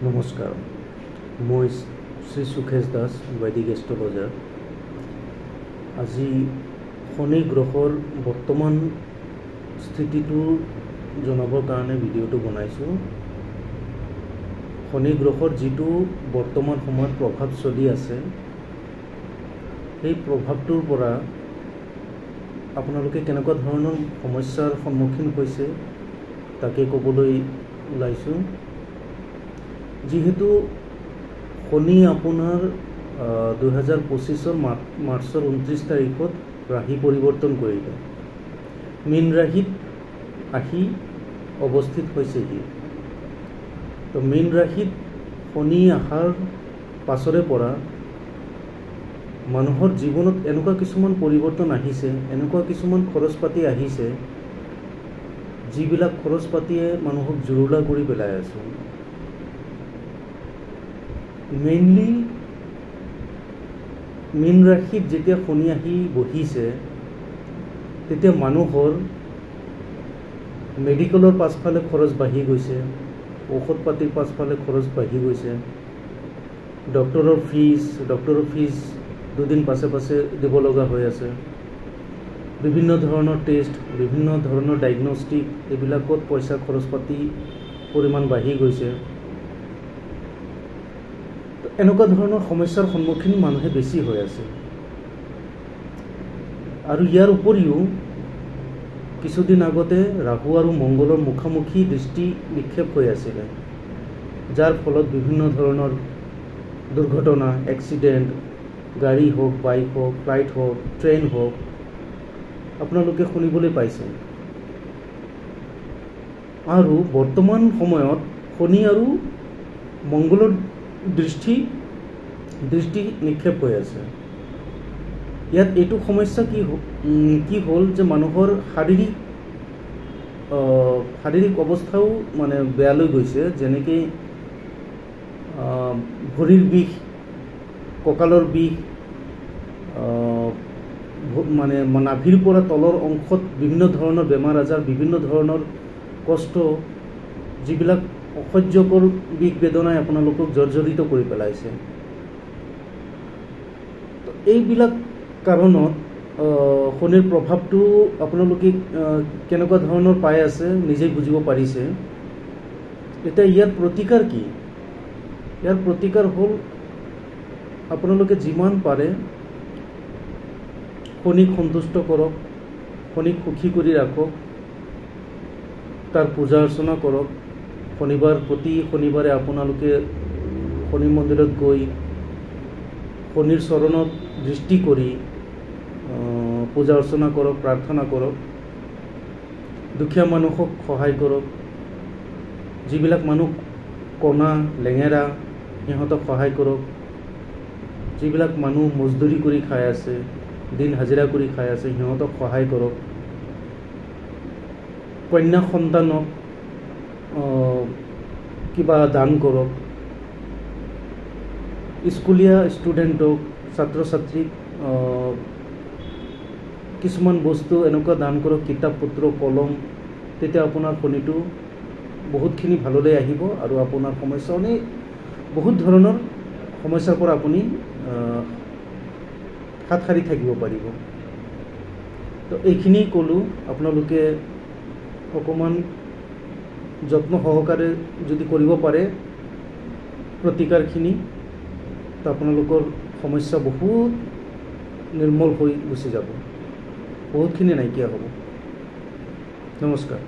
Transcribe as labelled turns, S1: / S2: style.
S1: নমস্কাৰ, মই শ্ৰী সুখেশ দাস, বৈদিক এষ্ট্ৰলজাৰ। আজি শনি গ্ৰহৰ বৰ্তমান স্থিতিটো জনাবৰ কাৰণে ভিডিঅ'টো বনাইছোঁ। শনি গ্ৰহৰ যিটো বৰ্তমান সময়ত প্ৰভাৱ চলি আছে, সেই প্ৰভাৱটোৰ পৰা আপোনালোকে কেনেকুৱা ধৰণৰ সমস্যাৰ সন্মুখীন হৈছে তাকে ক'বলৈ ওলাইছোঁ। যিহেতু শনি আপোনাৰ 2025 মাৰ্চৰ 29 তাৰিখত ৰাশি পৰিৱৰ্তন কৰিলে, মীন ৰাশিত আহি অৱস্থিত হৈছেহি। তো মীন ৰাশিত শনি অহাৰ পাছৰে পৰা মানুহৰ জীৱনত এনেকুৱা কিছুমান পৰিৱৰ্তন আহিছে, এনেকুৱা কিছুমান খৰচ পাতি আহিছে, যিবিলাক খৰচ পাতিয়ে মানুহক জুৰুলা কৰি পেলাই আছে। মেইনলি মীন ৰাশিত যেতিয়া শনি আহি বহিছে, তেতিয়া মানুহৰ মেডিকেলৰ পাছফালে খৰচ বাঢ়ি গৈছে, ঔষধ পাতিৰ পাছফালে খৰচ বাঢ়ি গৈছে, ডক্টৰৰ ফিজ দুদিন পাছে পাছে দিব লগা হৈ আছে, বিভিন্ন ধৰণৰ টেষ্ট, বিভিন্ন ধৰণৰ ডায়েগনষ্টিক, এইবিলাকত পইচা খৰচ পাতি পৰিমাণ বাঢ়ি গৈছে। এনেকুৱা ধৰণৰ সমস্যাৰ সন্মুখীন মানুহে বেছি হৈ আছে। আৰু ইয়াৰ উপৰিও কিছুদিন আগতে ৰাহু আৰু মংগলৰ মুখামুখি দৃষ্টি নিক্ষেপ হৈ আছিলে, যাৰ ফলত বিভিন্ন ধৰণৰ দুৰ্ঘটনা, এক্সিডেণ্ট, গাড়ী হওক, বাইক হওক, ফ্লাইট হওক, ট্ৰেইন হওক, আপোনালোকে শুনিবলৈ পাইছে। আৰু বৰ্তমান সময়ত শনি আৰু মংগলৰ দৃষ্টি নিক্ষেপ হৈ আছে। ইয়াত এইটো সমস্যা কি হ'ল যে মানুহৰ শাৰীৰিক অৱস্থাও মানে বেয়ালৈ গৈছে। যেনেকৈ ভৰিৰ বিষ, কঁকালৰ বিষ, মানে নাভিৰ পৰা তলৰ অংশত বিভিন্ন ধৰণৰ বেমাৰ আজাৰ, বিভিন্ন ধৰণৰ কষ্ট, যিবিলাক অসহ্যকৰ বিষ বেদনাই আপোনালোকক জৰ্জৰিত কৰি পেলাইছে। এইবিলাক কাৰণত শনিৰ প্ৰভাৱটো আপোনালোকে কেনেকুৱা ধৰণৰ পাই আছে নিজেই বুজিব পাৰিছে। এতিয়া ইয়াৰ প্ৰতিকাৰ কি? ইয়াৰ প্ৰতিকাৰ হ'ল আপোনালোকে যিমান পাৰে শনিক সন্তুষ্ট কৰক, শনিক সুখী কৰি ৰাখক, তাৰ পূজা অৰ্চনা কৰক। প্ৰতি শনিবাৰে আপোনালোকে শনি মন্দিৰত গৈ শনিৰ চৰণত দৃষ্টি কৰি পূজা অৰ্চনা কৰক, প্ৰাৰ্থনা কৰক। দুখীয়া মানুহক সহায় কৰক। যিবিলাক মানুহ কণা, লেঙেৰা, সিহঁতক সহায় কৰক। যিবিলাক মানুহ মজদুৰি কৰি খাই আছে, দিন হাজিৰা কৰি খাই আছে, সিহঁতক সহায় কৰক। কন্যা সন্তানক কিবা দান কৰক। স্কুলীয়া ষ্টুডেণ্টক, ছাত্ৰ ছাত্ৰীক কিছুমান বস্তু এনেকুৱা দান কৰক, কিতাপ পত্ৰ, কলম। তেতিয়া আপোনাৰ শনিটো বহুতখিনি ভাললৈ আহিব আৰু আপোনাৰ সমস্যা বহুত ধৰণৰ সমস্যাৰ পৰা আপুনি হাত সাৰি থাকিব পাৰিব। তো এইখিনি ক'লোঁ। আপোনালোকে অকণমান যত্ন সহকাৰে যদি কৰিব পাৰে প্ৰতিকাৰখিনি, তো আপোনালোকৰ সমস্যা বহুত নিৰ্মল হৈ গুচি যাব, বহুতখিনি নাইকিয়া হ'ব। নমস্কাৰ।